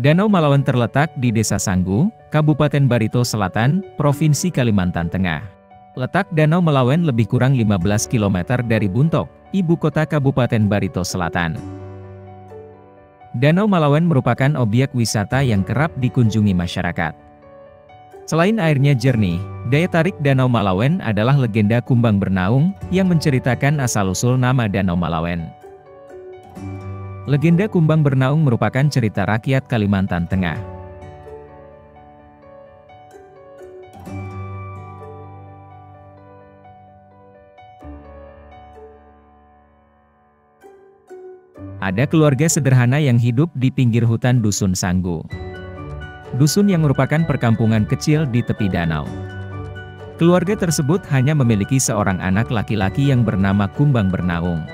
Danau Malawen terletak di Desa Sanggu, Kabupaten Barito Selatan, Provinsi Kalimantan Tengah. Letak Danau Malawen lebih kurang 15 km dari Buntok, ibu kota Kabupaten Barito Selatan. Danau Malawen merupakan objek wisata yang kerap dikunjungi masyarakat. Selain airnya jernih, daya tarik Danau Malawen adalah legenda kumbang bernaung, yang menceritakan asal-usul nama Danau Malawen. Legenda kumbang bernaung merupakan cerita rakyat Kalimantan Tengah. Ada keluarga sederhana yang hidup di pinggir hutan Dusun Sanggu. Dusun yang merupakan perkampungan kecil di tepi danau. Keluarga tersebut hanya memiliki seorang anak laki-laki yang bernama Kumbang Bernaung.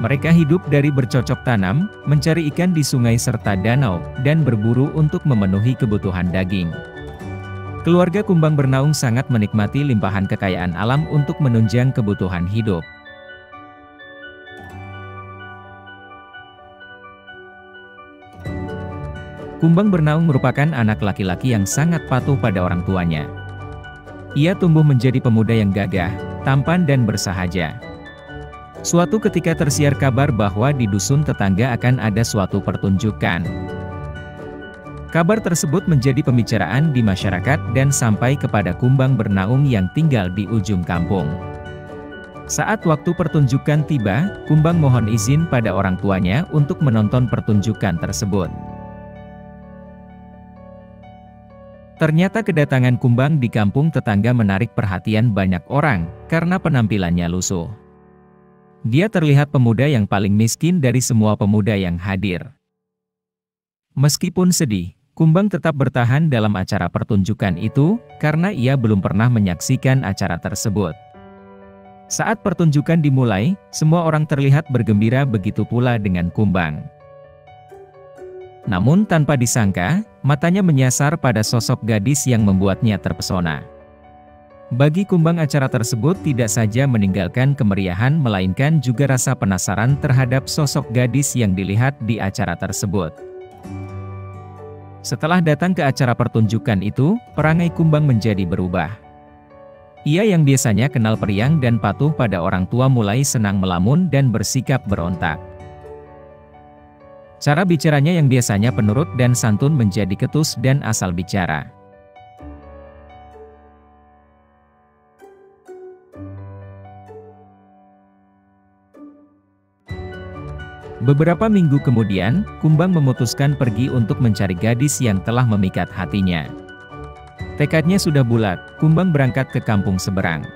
Mereka hidup dari bercocok tanam, mencari ikan di sungai serta danau, dan berburu untuk memenuhi kebutuhan daging. Keluarga Kumbang Bernaung sangat menikmati limpahan kekayaan alam untuk menunjang kebutuhan hidup. Kumbang Bernaung merupakan anak laki-laki yang sangat patuh pada orang tuanya. Ia tumbuh menjadi pemuda yang gagah, tampan dan bersahaja. Suatu ketika tersiar kabar bahwa di dusun tetangga akan ada suatu pertunjukan. Kabar tersebut menjadi pembicaraan di masyarakat dan sampai kepada Kumbang Bernaung yang tinggal di ujung kampung. Saat waktu pertunjukan tiba, Kumbang mohon izin pada orang tuanya untuk menonton pertunjukan tersebut. Ternyata kedatangan Kumbang di kampung tetangga menarik perhatian banyak orang, karena penampilannya lusuh. Dia terlihat pemuda yang paling miskin dari semua pemuda yang hadir. Meskipun sedih, Kumbang tetap bertahan dalam acara pertunjukan itu, karena ia belum pernah menyaksikan acara tersebut. Saat pertunjukan dimulai, semua orang terlihat bergembira, begitu pula dengan Kumbang. Namun tanpa disangka, matanya menyasar pada sosok gadis yang membuatnya terpesona. Bagi Kumbang, acara tersebut tidak saja meninggalkan kemeriahan melainkan juga rasa penasaran terhadap sosok gadis yang dilihat di acara tersebut. Setelah datang ke acara pertunjukan itu, perangai Kumbang menjadi berubah. Ia yang biasanya kenal periang dan patuh pada orang tua mulai senang melamun dan bersikap berontak. Cara bicaranya yang biasanya penurut dan santun menjadi ketus dan asal bicara. Beberapa minggu kemudian, Kumbang memutuskan pergi untuk mencari gadis yang telah memikat hatinya. Tekadnya sudah bulat, Kumbang berangkat ke kampung seberang.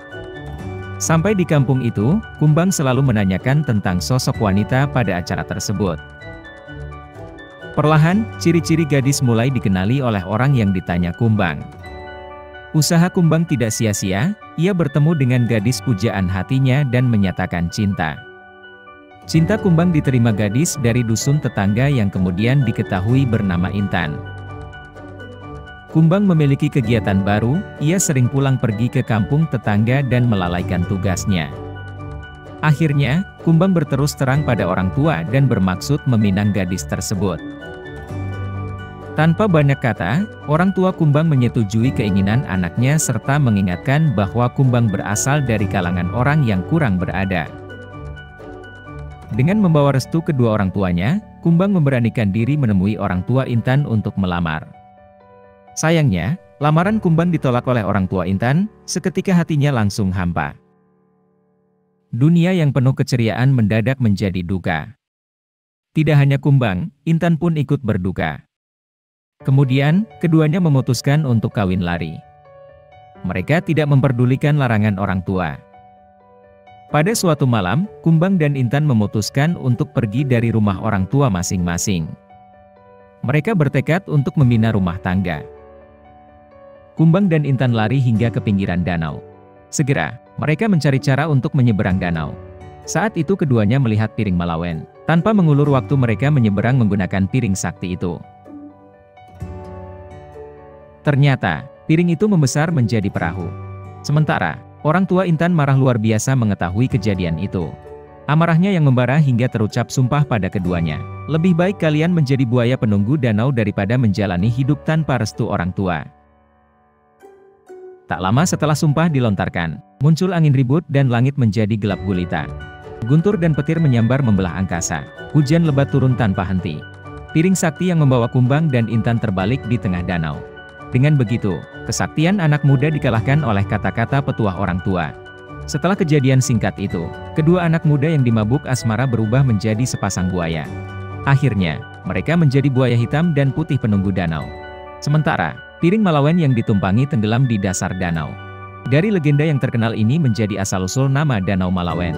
Sampai di kampung itu, Kumbang selalu menanyakan tentang sosok wanita pada acara tersebut. Perlahan, ciri-ciri gadis mulai dikenali oleh orang yang ditanya Kumbang. Usaha Kumbang tidak sia-sia, ia bertemu dengan gadis pujaan hatinya dan menyatakan cinta. Cinta Kumbang diterima gadis dari dusun tetangga yang kemudian diketahui bernama Intan. Kumbang memiliki kegiatan baru, ia sering pulang pergi ke kampung tetangga dan melalaikan tugasnya. Akhirnya, Kumbang berterus terang pada orang tua dan bermaksud meminang gadis tersebut. Tanpa banyak kata, orang tua Kumbang menyetujui keinginan anaknya serta mengingatkan bahwa Kumbang berasal dari kalangan orang yang kurang berada. Dengan membawa restu kedua orang tuanya, Kumbang memberanikan diri menemui orang tua Intan untuk melamar. Sayangnya, lamaran Kumbang ditolak oleh orang tua Intan, seketika hatinya langsung hampa. Dunia yang penuh keceriaan mendadak menjadi duka. Tidak hanya Kumbang, Intan pun ikut berduka. Kemudian, keduanya memutuskan untuk kawin lari. Mereka tidak memperdulikan larangan orang tua. Pada suatu malam, Kumbang dan Intan memutuskan untuk pergi dari rumah orang tua masing-masing. Mereka bertekad untuk membina rumah tangga. Kumbang dan Intan lari hingga ke pinggiran danau. Segera, mereka mencari cara untuk menyeberang danau. Saat itu keduanya melihat piring Malawen. Tanpa mengulur waktu mereka menyeberang menggunakan piring sakti itu. Ternyata, piring itu membesar menjadi perahu. Sementara, orang tua Intan marah luar biasa mengetahui kejadian itu. Amarahnya yang membara hingga terucap sumpah pada keduanya. Lebih baik kalian menjadi buaya penunggu danau daripada menjalani hidup tanpa restu orang tua. Tak lama setelah sumpah dilontarkan, muncul angin ribut dan langit menjadi gelap gulita. Guntur dan petir menyambar membelah angkasa. Hujan lebat turun tanpa henti. Piring sakti yang membawa Kumbang dan Intan terbalik di tengah danau. Dengan begitu, kesaktian anak muda dikalahkan oleh kata-kata petuah orang tua. Setelah kejadian singkat itu, kedua anak muda yang dimabuk asmara berubah menjadi sepasang buaya. Akhirnya, mereka menjadi buaya hitam dan putih penunggu danau. Sementara, piring Malawen yang ditumpangi tenggelam di dasar danau. Dari legenda yang terkenal ini menjadi asal-usul nama Danau Malawen.